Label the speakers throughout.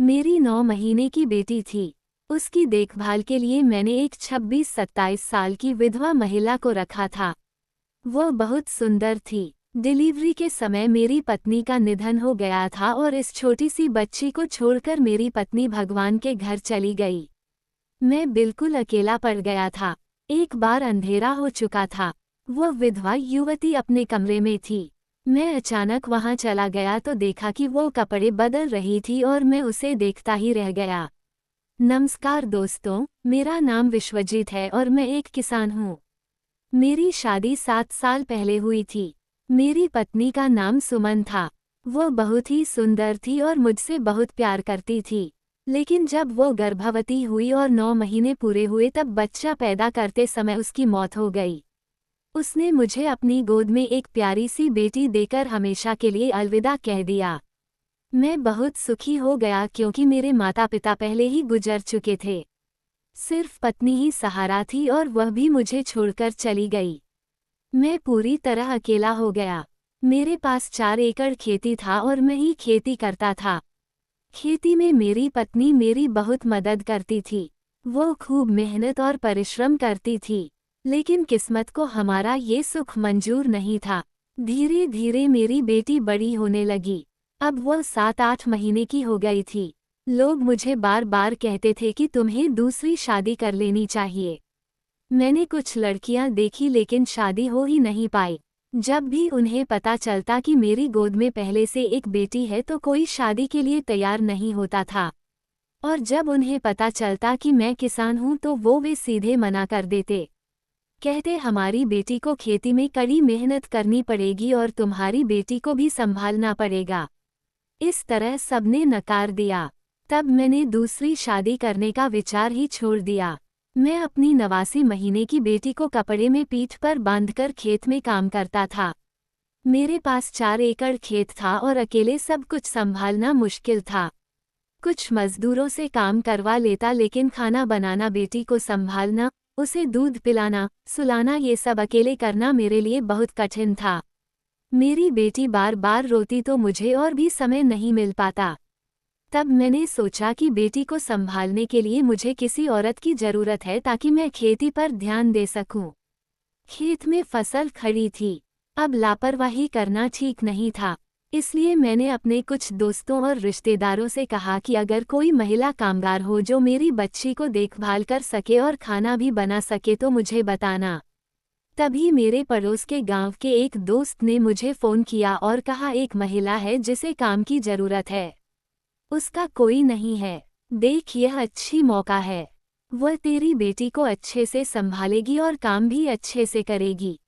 Speaker 1: मेरी 9 महीने की बेटी थी। उसकी देखभाल के लिए मैंने एक 26-27 साल की विधवा महिला को रखा था। वो बहुत सुंदर थी। डिलीवरी के समय मेरी पत्नी का निधन हो गया था और इस छोटी सी बच्ची को छोड़कर मेरी पत्नी भगवान के घर चली गई। मैं बिल्कुल अकेला पड़ गया था। एक बार अंधेरा हो चुका था। वो विधवा युवती अपने कमरे में थी। मैं अचानक वहां चला गया तो देखा कि वो कपड़े बदल रही थी और मैं उसे देखता ही रह गया। नमस्कार दोस्तों, मेरा नाम विश्वजीत है और मैं एक किसान हूँ। मेरी शादी 7 साल पहले हुई थी। मेरी पत्नी का नाम सुमन था। वो बहुत ही सुंदर थी और मुझसे बहुत प्यार करती थी। लेकिन जब वो गर्भवती हुई और 9 महीने पूरे हुए तब बच्चा पैदा करते समय उसकी मौत हो गई। उसने मुझे अपनी गोद में एक प्यारी सी बेटी देकर हमेशा के लिए अलविदा कह दिया। मैं बहुत सुखी हो गया क्योंकि मेरे माता पिता पहले ही गुजर चुके थे। सिर्फ पत्नी ही सहारा थी और वह भी मुझे छोड़कर चली गई। मैं पूरी तरह अकेला हो गया। मेरे पास 4 एकड़ खेती था और मैं ही खेती करता था। खेती में मेरी पत्नी मेरी बहुत मदद करती थी। वो खूब मेहनत और परिश्रम करती थी। लेकिन किस्मत को हमारा ये सुख मंजूर नहीं था। धीरे धीरे मेरी बेटी बड़ी होने लगी। अब वो 7-8 महीने की हो गई थी। लोग मुझे बार बार कहते थे कि तुम्हें दूसरी शादी कर लेनी चाहिए। मैंने कुछ लड़कियां देखी लेकिन शादी हो ही नहीं पाई। जब भी उन्हें पता चलता कि मेरी गोद में पहले से एक बेटी है तो कोई शादी के लिए तैयार नहीं होता था। और जब उन्हें पता चलता कि मैं किसान हूं तो वे सीधे मना कर देते। कहते हमारी बेटी को खेती में कड़ी मेहनत करनी पड़ेगी और तुम्हारी बेटी को भी संभालना पड़ेगा। इस तरह सबने नकार दिया। तब मैंने दूसरी शादी करने का विचार ही छोड़ दिया। मैं अपनी 89 महीने की बेटी को कपड़े में पीठ पर बांधकर खेत में काम करता था। मेरे पास 4 एकड़ खेत था और अकेले सब कुछ संभालना मुश्किल था। कुछ मजदूरों से काम करवा लेता लेकिन खाना बनाना, बेटी को संभालना, उसे दूध पिलाना, सुलाना, ये सब अकेले करना मेरे लिए बहुत कठिन था। मेरी बेटी बार बार रोती तो मुझे और भी समय नहीं मिल पाता। तब मैंने सोचा कि बेटी को संभालने के लिए मुझे किसी औरत की जरूरत है ताकि मैं खेती पर ध्यान दे सकूं। खेत में फसल खड़ी थी। अब लापरवाही करना ठीक नहीं था। इसलिए मैंने अपने कुछ दोस्तों और रिश्तेदारों से कहा कि अगर कोई महिला कामगार हो जो मेरी बच्ची को देखभाल कर सके और खाना भी बना सके तो मुझे बताना। तभी मेरे पड़ोस के गांव के एक दोस्त ने मुझे फ़ोन किया और कहा एक महिला है जिसे काम की ज़रूरत है। उसका कोई नहीं है। देख, यह अच्छी मौका है। वह तेरी बेटी को अच्छे से संभालेगी और काम भी अच्छे से करेगी।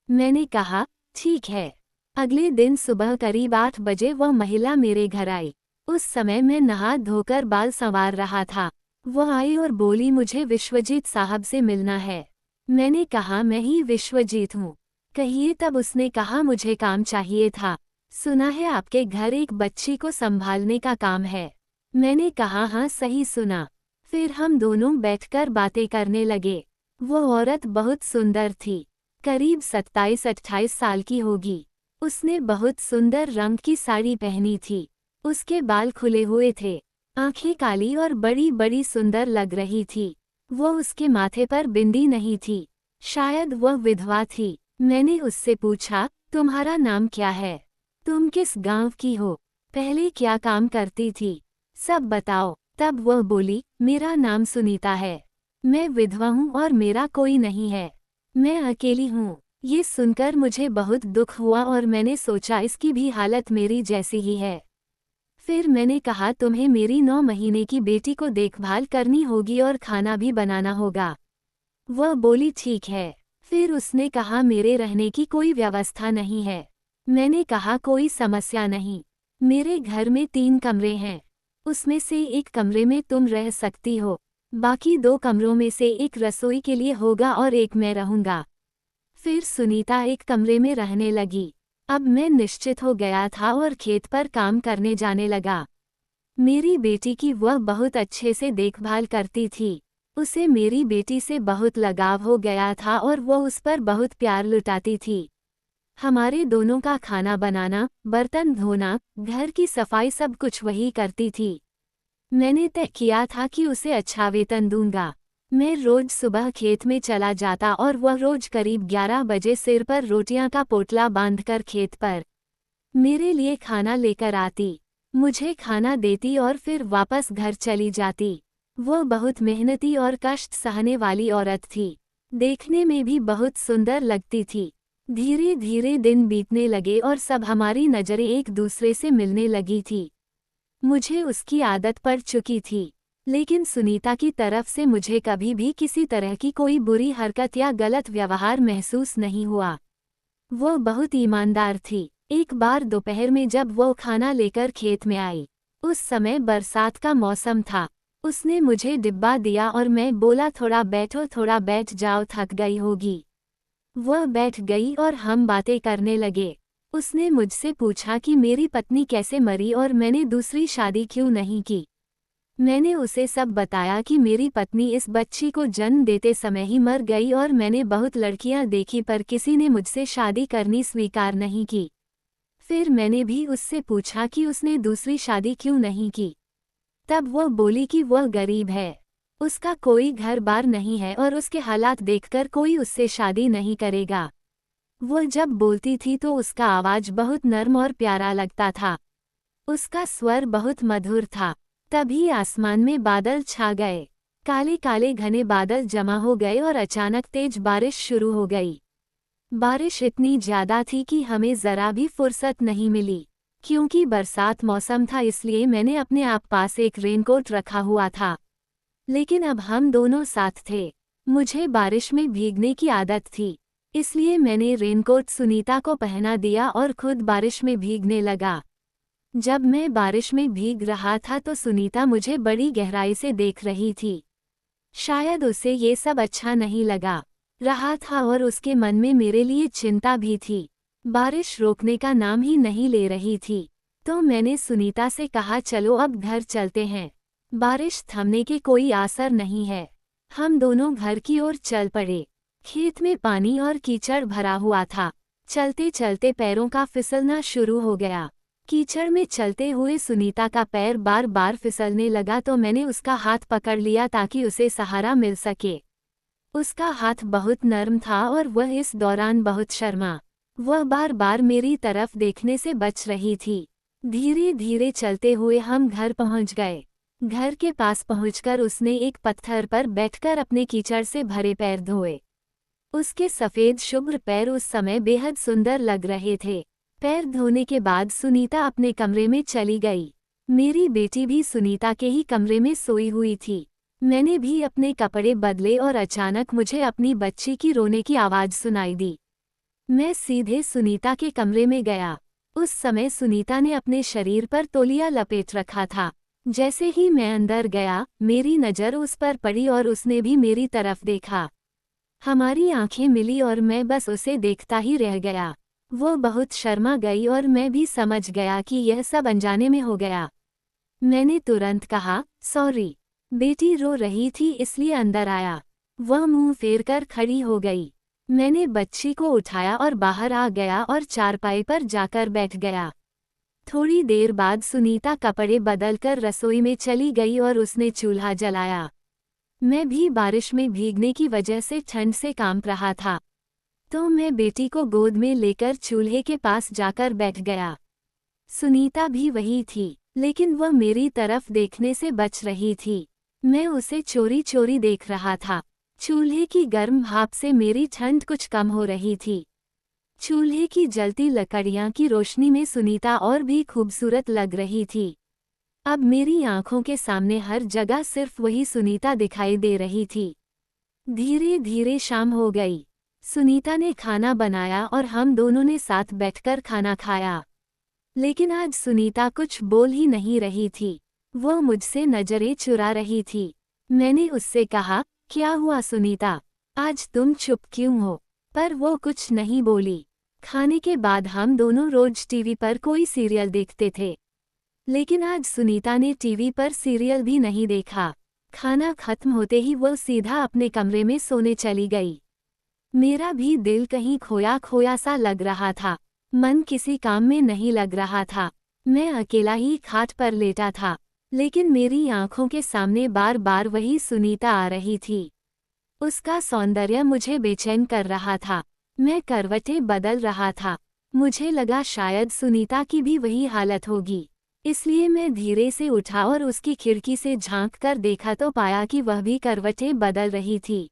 Speaker 1: मैंने कहा, ठीक है। अगले दिन सुबह करीब 8 बजे वह महिला मेरे घर आई। उस समय मैं नहा धोकर बाल संवार रहा था। वह आई और बोली, मुझे विश्वजीत साहब से मिलना है। मैंने कहा, मैं ही विश्वजीत हूँ। कहिए। तब उसने कहा, मुझे काम चाहिए था। सुना है आपके घर एक बच्ची को संभालने का काम है। मैंने कहा, हाँ सही सुना। फिर हम दोनों बैठकर बातें करने लगे। वो औरत बहुत सुंदर थी। करीब 27-28 साल की होगी। उसने बहुत सुंदर रंग की साड़ी पहनी थी। उसके बाल खुले हुए थे। आंखें काली और बड़ी बड़ी सुंदर लग रही थी। वो उसके माथे पर बिंदी नहीं थी। शायद वह विधवा थी। मैंने उससे पूछा, तुम्हारा नाम क्या है? तुम किस गांव की हो? पहले क्या काम करती थी? सब बताओ। तब वह बोली, मेरा नाम सुनीता है। मैं विधवा हूँ और मेरा कोई नहीं है। मैं अकेली हूँ। ये सुनकर मुझे बहुत दुख हुआ और मैंने सोचा इसकी भी हालत मेरी जैसी ही है। फिर मैंने कहा, तुम्हें मेरी 9 महीने की बेटी को देखभाल करनी होगी और खाना भी बनाना होगा। वह बोली, ठीक है। फिर उसने कहा, मेरे रहने की कोई व्यवस्था नहीं है। मैंने कहा, कोई समस्या नहीं। मेरे घर में 3 कमरे हैं। उसमें से एक कमरे में तुम रह सकती हो। बाकी 2 कमरों में से एक रसोई के लिए होगा और एक मैं रहूंगा। फिर सुनीता एक कमरे में रहने लगी। अब मैं निश्चित हो गया था और खेत पर काम करने जाने लगा। मेरी बेटी की वह बहुत अच्छे से देखभाल करती थी। उसे मेरी बेटी से बहुत लगाव हो गया था और वह उस पर बहुत प्यार लुटाती थी। हमारे दोनों का खाना बनाना, बर्तन धोना, घर की सफाई सब कुछ वही करती थी। मैंने तय किया था कि उसे अच्छा वेतन दूंगा। मैं रोज सुबह खेत में चला जाता और वह रोज करीब 11 बजे सिर पर रोटियां का पोटला बांधकर खेत पर मेरे लिए खाना लेकर आती। मुझे खाना देती और फिर वापस घर चली जाती। वह बहुत मेहनती और कष्ट सहने वाली औरत थी। देखने में भी बहुत सुंदर लगती थी। धीरे धीरे दिन बीतने लगे और सब हमारी नज़रें एक दूसरे से मिलने लगी थी। मुझे उसकी आदत पड़ चुकी थी, लेकिन सुनीता की तरफ से मुझे कभी भी किसी तरह की कोई बुरी हरकत या गलत व्यवहार महसूस नहीं हुआ। वो बहुत ईमानदार थी। एक बार दोपहर में जब वो खाना लेकर खेत में आई, उस समय बरसात का मौसम था। उसने मुझे डिब्बा दिया और मैं बोला, थोड़ा बैठो, थोड़ा बैठ जाओ, थक गई होगी। वह बैठ गई और हम बातें करने लगे। उसने मुझसे पूछा कि मेरी पत्नी कैसे मरी और मैंने दूसरी शादी क्यों नहीं की। मैंने उसे सब बताया कि मेरी पत्नी इस बच्ची को जन्म देते समय ही मर गई और मैंने बहुत लड़कियां देखी पर किसी ने मुझसे शादी करनी स्वीकार नहीं की। फिर मैंने भी उससे पूछा कि उसने दूसरी शादी क्यों नहीं की। तब वह बोली कि वह गरीब है, उसका कोई घर बार नहीं है और उसके हालात देखकर कोई उससे शादी नहीं करेगा। वह जब बोलती थी तो उसका आवाज बहुत नर्म और प्यारा लगता था। उसका स्वर बहुत मधुर था। तभी आसमान में बादल छा गए। काले काले घने बादल जमा हो गए और अचानक तेज बारिश शुरू हो गई। बारिश इतनी ज्यादा थी कि हमें जरा भी फुर्सत नहीं मिली। क्योंकि बरसात मौसम था इसलिए मैंने अपने आप पास एक रेनकोट रखा हुआ था। लेकिन अब हम दोनों साथ थे। मुझे बारिश में भीगने की आदत थी, इसलिए मैंने रेनकोट सुनीता को पहना दिया और खुद बारिश में भीगने लगा। जब मैं बारिश में भीग रहा था तो सुनीता मुझे बड़ी गहराई से देख रही थी। शायद उसे ये सब अच्छा नहीं लगा रहा था और उसके मन में मेरे लिए चिंता भी थी। बारिश रोकने का नाम ही नहीं ले रही थी। तो मैंने सुनीता से कहा, चलो अब घर चलते हैं। बारिश थमने के कोई आसार नहीं है। हम दोनों घर की ओर चल पड़े। खेत में पानी और कीचड़ भरा हुआ था। चलते चलते पैरों का फिसलना शुरू हो गया। कीचड़ में चलते हुए सुनीता का पैर बार बार फिसलने लगा तो मैंने उसका हाथ पकड़ लिया ताकि उसे सहारा मिल सके। उसका हाथ बहुत नर्म था और वह इस दौरान बहुत शर्मा। वह बार बार मेरी तरफ देखने से बच रही थी। धीरे धीरे चलते हुए हम घर पहुंच गए। घर के पास पहुंचकर उसने एक पत्थर पर बैठकर अपने कीचड़ से भरे पैर धोए। उसके सफ़ेद शुभ्र पैर उस समय बेहद सुंदर लग रहे थे। पैर धोने के बाद सुनीता अपने कमरे में चली गई। मेरी बेटी भी सुनीता के ही कमरे में सोई हुई थी। मैंने भी अपने कपड़े बदले और अचानक मुझे अपनी बच्ची की रोने की आवाज़ सुनाई दी। मैं सीधे सुनीता के कमरे में गया। उस समय सुनीता ने अपने शरीर पर तौलिया लपेट रखा था। जैसे ही मैं अंदर गया, मेरी नज़र उस पर पड़ी और उसने भी मेरी तरफ देखा। हमारी आंखें मिली और मैं बस उसे देखता ही रह गया। वो बहुत शर्मा गई और मैं भी समझ गया कि यह सब अनजाने में हो गया। मैंने तुरंत कहा, सॉरी। बेटी रो रही थी इसलिए अंदर आया। वह मुंह फेर कर खड़ी हो गई। मैंने बच्ची को उठाया और बाहर आ गया और चारपाई पर जाकर बैठ गया। थोड़ी देर बाद सुनीता कपड़े बदलकर रसोई में चली गई और उसने चूल्हा जलाया। मैं भी बारिश में भीगने की वजह से ठंड से कांप रहा था, तो मैं बेटी को गोद में लेकर चूल्हे के पास जाकर बैठ गया। सुनीता भी वही थी, लेकिन वह मेरी तरफ देखने से बच रही थी। मैं उसे चोरी चोरी देख रहा था। चूल्हे की गर्म भाप से मेरी ठंड कुछ कम हो रही थी। चूल्हे की जलती लकड़ियां की रोशनी में सुनीता और भी खूबसूरत लग रही थी। अब मेरी आंखों के सामने हर जगह सिर्फ वही सुनीता दिखाई दे रही थी। धीरे धीरे शाम हो गई। सुनीता ने खाना बनाया और हम दोनों ने साथ बैठकर खाना खाया। लेकिन आज सुनीता कुछ बोल ही नहीं रही थी। वो मुझसे नजरें चुरा रही थी। मैंने उससे कहा, क्या हुआ सुनीता, आज तुम चुप क्यों हो? पर वो कुछ नहीं बोली। खाने के बाद हम दोनों रोज टीवी पर कोई सीरियल देखते थे, लेकिन आज सुनीता ने टीवी पर सीरियल भी नहीं देखा। खाना खत्म होते ही वो सीधा अपने कमरे में सोने चली गई। मेरा भी दिल कहीं खोया खोया सा लग रहा था। मन किसी काम में नहीं लग रहा था। मैं अकेला ही खाट पर लेटा था। लेकिन मेरी आंखों के सामने बार बार वही सुनीता आ रही थी। उसका सौंदर्य मुझे बेचैन कर रहा था। मैं करवटें बदल रहा था। मुझे लगा शायद सुनीता की भी वही हालत होगी। इसलिए मैं धीरे से उठा और उसकी खिड़की से झांक कर देखा तो पाया कि वह भी करवटें बदल रही थी।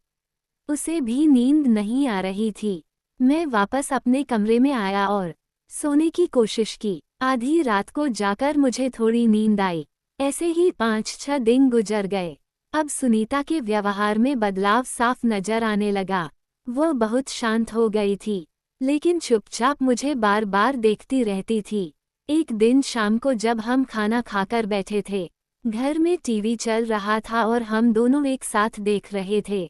Speaker 1: उसे भी नींद नहीं आ रही थी। मैं वापस अपने कमरे में आया और सोने की कोशिश की। आधी रात को जाकर मुझे थोड़ी नींद आई। ऐसे ही 5-6 दिन गुजर गए। अब सुनीता के व्यवहार में बदलाव साफ नजर आने लगा। वह बहुत शांत हो गई थी, लेकिन चुपचाप मुझे बार बार देखती रहती थी। एक दिन शाम को जब हम खाना खाकर बैठे थे, घर में टीवी चल रहा था और हम दोनों एक साथ देख रहे थे।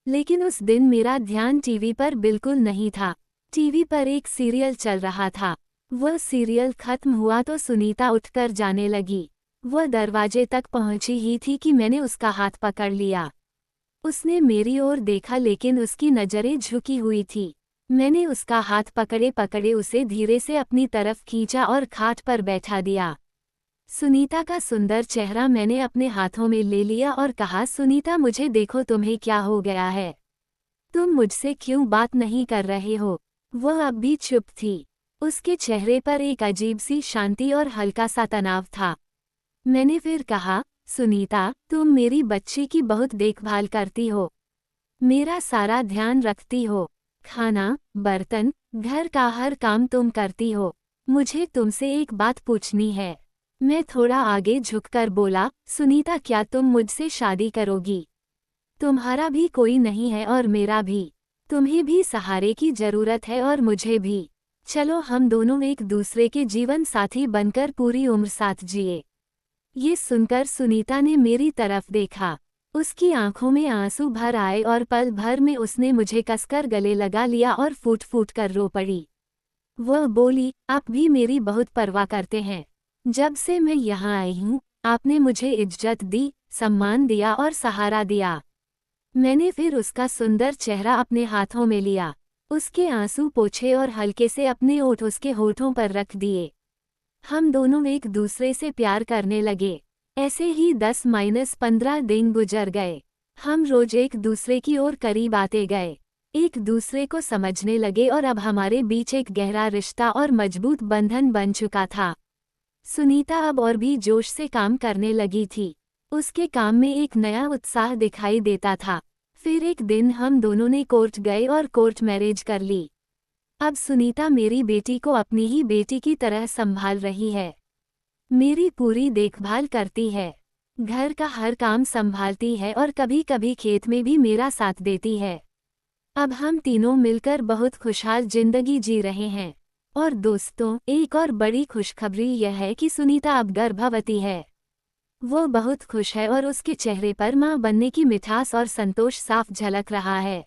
Speaker 1: लेकिन उस दिन मेरा ध्यान टीवी पर बिल्कुल नहीं था। टीवी पर एक सीरियल चल रहा था। वह सीरियल खत्म हुआ तो सुनीता उठकर जाने लगी। वह दरवाजे तक पहुंची ही थी कि मैंने उसका हाथ पकड़ लिया। उसने मेरी ओर देखा लेकिन उसकी नज़रें झुकी हुई थी। मैंने उसका हाथ पकड़े पकड़े उसे धीरे से अपनी तरफ खींचा और खाट पर बैठा दिया। सुनीता का सुंदर चेहरा मैंने अपने हाथों में ले लिया और कहा, सुनीता मुझे देखो, तुम्हें क्या हो गया है? तुम मुझसे क्यों बात नहीं कर रहे हो? वह अब भी चुप थी। उसके चेहरे पर एक अजीब सी शांति और हल्का सा तनाव था। मैंने फिर कहा, सुनीता तुम मेरी बच्ची की बहुत देखभाल करती हो, मेरा सारा ध्यान रखती हो, खाना, बर्तन, घर का हर काम तुम करती हो। मुझे तुमसे एक बात पूछनी है। मैं थोड़ा आगे झुककर बोला, सुनीता क्या तुम मुझसे शादी करोगी? तुम्हारा भी कोई नहीं है और मेरा भी। तुम्हें भी सहारे की जरूरत है और मुझे भी। चलो हम दोनों एक दूसरे के जीवन साथी बनकर पूरी उम्र साथ जिए। ये सुनकर सुनीता ने मेरी तरफ देखा। उसकी आंखों में आंसू भर आए और पल भर में उसने मुझे कसकर गले लगा लिया और फूट फूट कर रो पड़ी। वह बोली, आप भी मेरी बहुत परवाह करते हैं। जब से मैं यहाँ आई हूँ, आपने मुझे इज्जत दी, सम्मान दिया और सहारा दिया। मैंने फिर उसका सुंदर चेहरा अपने हाथों में लिया, उसके आंसू पोंछे और हल्के से अपने ओठ उसके होठों पर रख दिए। हम दोनों एक दूसरे से प्यार करने लगे। ऐसे ही 10-15 दिन गुजर गए। हम रोज एक दूसरे की ओर करीब आते गए, एक दूसरे को समझने लगे और अब हमारे बीच एक गहरा रिश्ता और मजबूत बंधन बन चुका था। सुनीता अब और भी जोश से काम करने लगी थी। उसके काम में एक नया उत्साह दिखाई देता था। फिर एक दिन हम दोनों ने कोर्ट गए और कोर्ट मैरिज कर ली। अब सुनीता मेरी बेटी को अपनी ही बेटी की तरह संभाल रही है। मेरी पूरी देखभाल करती है, घर का हर काम संभालती है और कभी कभी खेत में भी मेरा साथ देती है। अब हम तीनों मिलकर बहुत खुशहाल जिंदगी जी रहे हैं। और दोस्तों, एक और बड़ी खुशखबरी यह है कि सुनीता अब गर्भवती है। वो बहुत खुश है और उसके चेहरे पर मां बनने की मिठास और संतोष साफ झलक रहा है।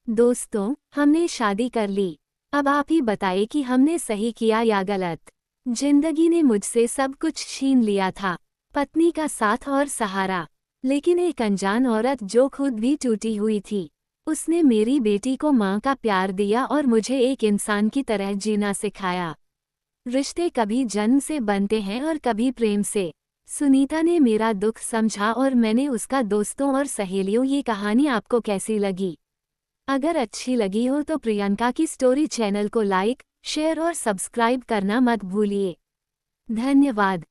Speaker 1: दोस्तों, हमने शादी कर ली। अब आप ही बताइए कि हमने सही किया या गलत। जिंदगी ने मुझसे सब कुछ छीन लिया था, पत्नी का साथ और सहारा, लेकिन एक अनजान औरत जो खुद भी टूटी हुई थी, उसने मेरी बेटी को माँ का प्यार दिया और मुझे एक इंसान की तरह जीना सिखाया। रिश्ते कभी जन्म से बनते हैं और कभी प्रेम से। सुनीता ने मेरा दुख समझा और मैंने उसका। दोस्तों और सहेलियों, ये कहानी आपको कैसी लगी? अगर अच्छी लगी हो तो प्रियंका की स्टोरी चैनल को लाइक, शेयर और सब्सक्राइब करना मत भूलिए। धन्यवाद।